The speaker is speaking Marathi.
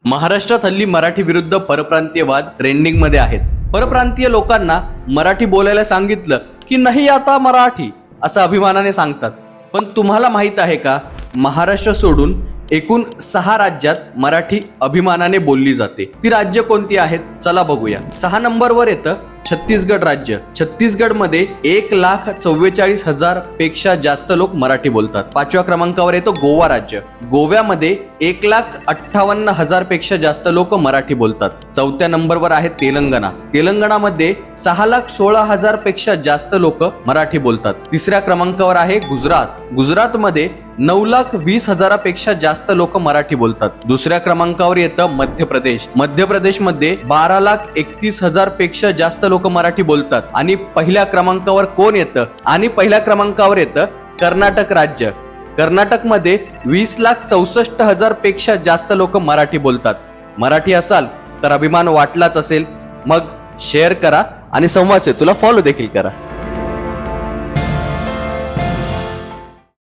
महाराष्ट्रात हल्ली मराठी विरुद्ध परप्रांतीयवाद ट्रेंडिंग मध्ये आहेत. परप्रांतीय लोकांना मराठी बोलायला सांगितलं की नाही आता मराठी असं अभिमानाने सांगतात. पण तुम्हाला माहित आहे का, महाराष्ट्र सोडून एकूण 6 राज्यात मराठी अभिमानाने बोलली जाते. ती राज्य कोणती आहेत चला बघूया. 6 नंबरवर येतं छत्तीसगड राज्य. छत्तीसगड मध्ये 1,44,000 पेक्षा जास्त लोक मराठी बोलतात. 5व्या क्रमांकावर येतो गोवा राज्य. गोव्यामध्ये 1,58,000 पेक्षा जास्त लोक मराठी बोलतात. 4थ्या नंबरवर आहे तेलंगणा. तेलंगणामध्ये 6,16,000 पेक्षा जास्त लोक मराठी बोलतात. 3ऱ्या क्रमांकावर आहे गुजरात. गुजरातमध्ये 9,20,000 पेक्षा जास्त लोक मराठी बोलतात. 2ऱ्या क्रमांकावर येतं मध्य प्रदेश. मध्य प्रदेशमध्ये 12,31,000 पेक्षा जास्त लोक मराठी बोलतात. आणि पहिल्या क्रमांकावर कोण येतं? आणि पहिल्या क्रमांकावर येतं कर्नाटक राज्य. कर्नाटकमध्ये 20,64,000 पेक्षा जास्त लोक मराठी बोलतात. मराठी असाल तर अभिमान वाटलाच असेल. मग शेअर करा आणि संवाद सेतूला फॉलो देखील करा.